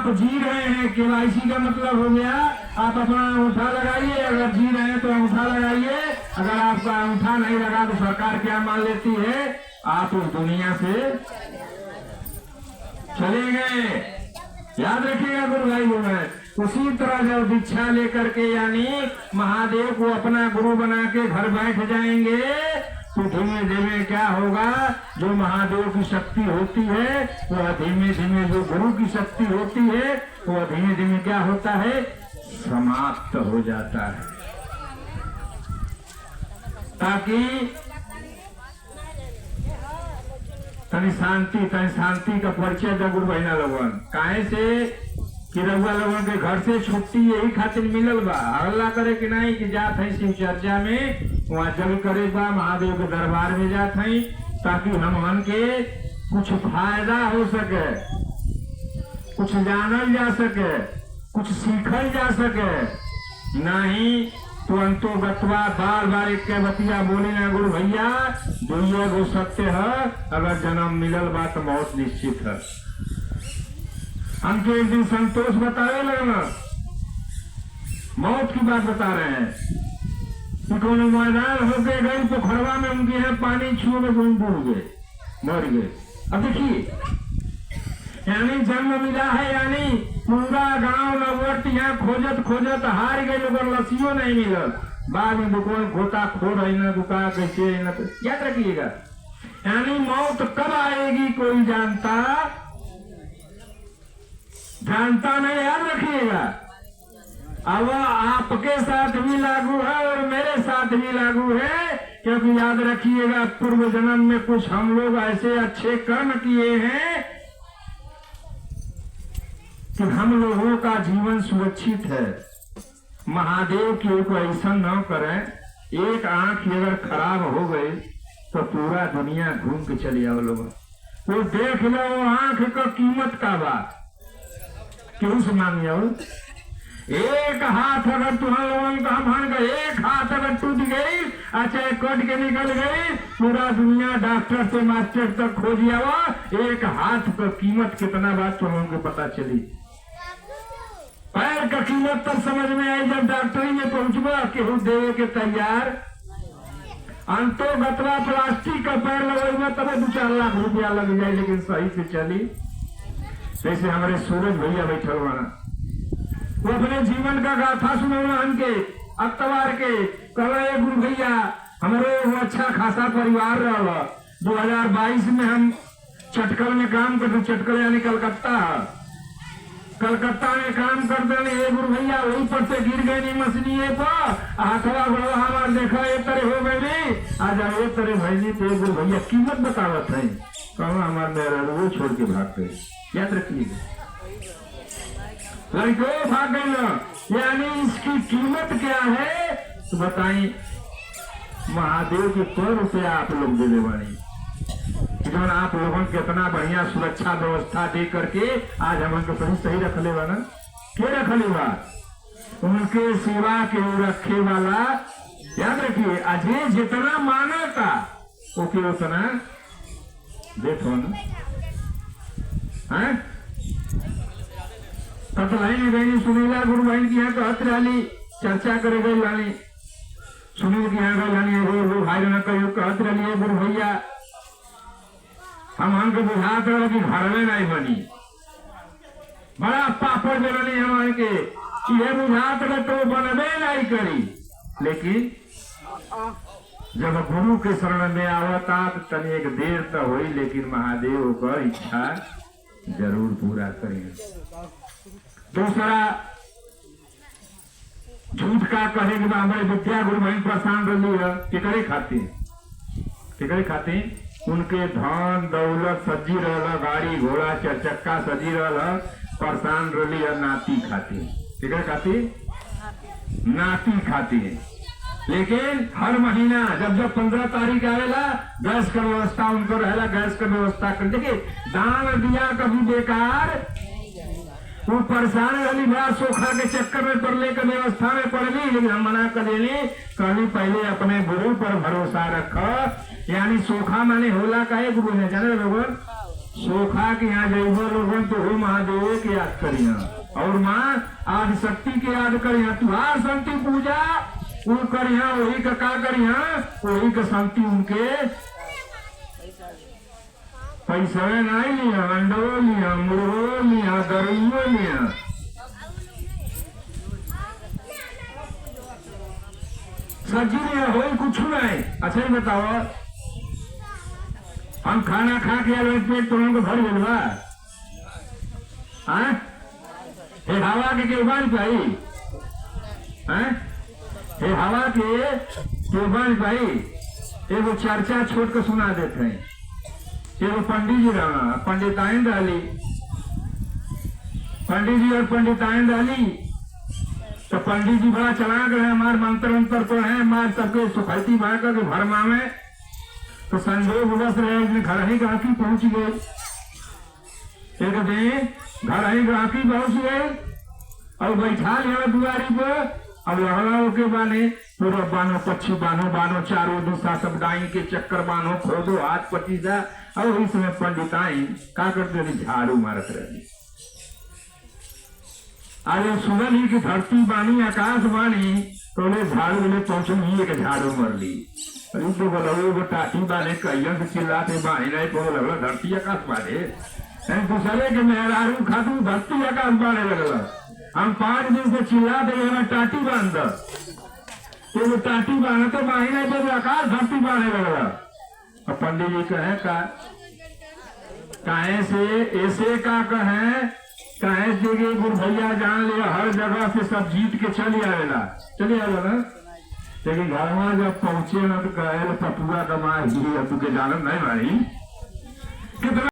आप जी रहे हैं, KYC का मतलब हो गया आप अपना अंगूठा लगाइए, अगर जी रहे हैं तो अंगूठा लगाइए, अगर आपका अंगूठा नहीं लगा तो सरकार क्या मान लेती है, आप इस दुनिया से चले गए। याद रखिएगा गुरु भाई बहन। उसी तरह जब दीक्षा लेकर के यानी महादेव को अपना गुरु बना के घर बैठ जाएंगे तो धीमे धीमे क्या होगा, जो महादेव की शक्ति होती है वह धीमे धीमे, जो गुरु की शक्ति होती है वह धीमे धीमे क्या होता है, समाप्त हो जाता है। ताकि तनी शांति का परिचय दे गुरु बहिना लोगन। काहे से कि रउआ लोगन के घर से छुट्टी यही खातिर मिलल बा, हल्ला करे कि नहीं कि जात है शिव चर्चा में, वहाँ जल करे बा, महादेव के दरबार में जात है, ताकि हमन के कुछ फायदा हो सके, कुछ जानल जा सके, कुछ सीखल जा सके। नहीं तो अंतो गत्वा बार बार एक के बतिया बोले ना गुरु भैया, दुनिया को सत्य है, अगर जन्म मिलल बा तो मौत निश्चित है। हमके एक दिन संतोष बतावे लगना, मौत की बात बता रहे हैं कि कौन मैदान होके गई पोखरवा में उनकी है पानी छुए में डूब गए, मर गए। अब देखिए यानी जन्म मिला है, यानी पूरा गांव नवट यहाँ खोजत खोजत हार गए लोग, लस्सियों नहीं मिलल, बाद में दुकान खोता खोर है ना, दुकान कैसे है ना, तो याद रखिएगा। यानी मौत कब आएगी कोई जानता नहीं, याद रखिएगा। अब आपके साथ भी लागू है और मेरे साथ भी लागू है, क्योंकि याद रखिएगा पूर्व जन्म में कुछ हम लोग ऐसे अच्छे कर्म किए हैं कि हम लोगों का जीवन सुरक्षित है। महादेव की को ऐसा न करें, एक आंख अगर खराब हो गई तो पूरा दुनिया घूम के चले आओ लोग, वो देख लो आंख का कीमत का बात क्यों से मांगे। एक हाथ अगर तुम्हारे लोगों का मान का एक हाथ अगर टूट गई, अच्छा कट के निकल गई, पूरा दुनिया डॉक्टर से मास्टर तक खोज आवा, एक हाथ का कीमत कितना बात तुम लोगों को पता चली। पैर का कीमत तब समझ में आई जब डॉक्टरी में पहुंचबा केहू देवे के तैयार। अंतो गतवा प्लास्टिक का पैर लगेगा तब 2-4 लाख रुपया लग जाए, लेकिन सही से चली। जैसे हमारे सूरज भैया बैठल वाला, वो अपने जीवन का गाथा सुनौला हमके अक्तवार के, कहे गुरु भैया हमारे वो अच्छा खासा परिवार रहा। 2022 में हम चटकल में काम करते, चटकल यानी कलकत्ता में काम करते हैं गुरु भैया, वहीं पर से गिर गए नहीं मछली पर हाथवा बड़ा हमारे देखा एक तरह हो गई, आज एक तरह भैली तो गुरु भैया कीमत बतावत है, कहो हमारे मेरा वो छोड़ के भाग गए। याद रखिएगा लड़कों भाग गए ना, यानी इसकी कीमत क्या है तो बताइए। महादेव के 100 रुपया आप लोग दे देवानी, जो आप लोगों को कितना बढ़िया सुरक्षा व्यवस्था दे करके आज हम उनको सही रख ले ना, क्या रख लेवा उनके सेवा के रखे वाला। याद रखिए अजय जितना मानता ओके उतना देखो ना है। कतलाई में गई सुनीला गुरु भाई की यहाँ तो हथ रही चर्चा करे गई लानी, सुनील की यहाँ गई लानी वो भाई ने कही कहत रही है गुरु भैया हमको बुझात रहा कि घर में नहीं बनी, बड़ा पापड़ बननी हमारे के ये बुझात रहे तो बनबे नहीं करी। लेकिन जब गुरु के शरण में आवता तो तनी एक देर तो हुई, लेकिन महादेव का इच्छा जरूर पूरा करेंगे। दूसरा झूठ का कहे कि हमारे विद्या गुरु भाई परेशान रही है, टिकड़े खाते उनके धन दौलत सजी रहा, गाड़ी घोड़ा 4 चक्का सजी रहा, परेशान रही है नाती खाती, टिकड़े खाती नाती खाती है। लेकिन हर महीना जब 15 तारीख आवेला गैस का व्यवस्था उनको रहेला, गैस का व्यवस्था कर। देखिए दान दिया कभी बेकार, वो परेशान रही बड़ा सोखा के चक्कर में पड़ने का व्यवस्था में पड़ली, लेकिन हम मना कर देनी कभी पहले अपने गुरु पर भरोसा रखो। यानी सोखा माने होला का गुरु ने जाने लोग सोखा के यहाँ जइबो लोगन तो हो महादेव के याद करिया और माँ आदि शक्ति के याद करिया तुहार शांति पूजा वो करिया वही का करिया वही का शांति उनके पैसा नहीं लिया अंडो लिया मुर्गो लिया गरुओ लिया सब्जी लिया हो कुछ नहीं। अच्छा ही बताओ हम खाना खा के आए पेट तो उनको भर गल बा हे हवा के क्यों बन पाई हे हवा के क्यों बन पाई। एगो चर्चा छोड़ के सुना देते हैं। एगो पंडित जी रहा पंडिताइन डाली पंडित जी और पंडिताइन डाली तो पंडित जी बड़ा चलाक रहे हमारे मंत्र अंतर तो है हमारे सबके सुखती भाग के भरमा में तो संजोग बस रहे घर ही ग्राहकी पहुंच गए। एक दिन घर ही ग्राहकी पहुंच गए और बैठा लिया दुआरी पर अब लहराओ के बाने पूरा बानो पक्षी बानो चारों दिशा सब डाई के चक्कर बानो खोदो हाथ पचीसा और इसमें पंडिताई का करते रही झाड़ू मारत रही। अरे सुनल ही की धरती बानी आकाश बानी तो झाड़ू ले पहुंचो ही के झाड़ू मर ली तो बोला वो टाटी बाने कहियन से चिल्लाते बानी नहीं को लगला धरती आकाश बाने दूसरे के मेहरारू खातू धरती आकाश बाने लगला। हम 5 दिन से चिल्लाते हमें टाटी बांध तो वो टाटी बांधा तो बाही नहीं तो आकाश धरती बाने लगला। अब पंडित जी कहे काहे से ऐसे का कहे काहे से गुरु भैया जान लिया हर जगह से सब जीत के चले आवेला ना लेकिन घर में जब पहुंचे ना तो कहे पपुआ कमा तू के जानत नहीं भाई कितना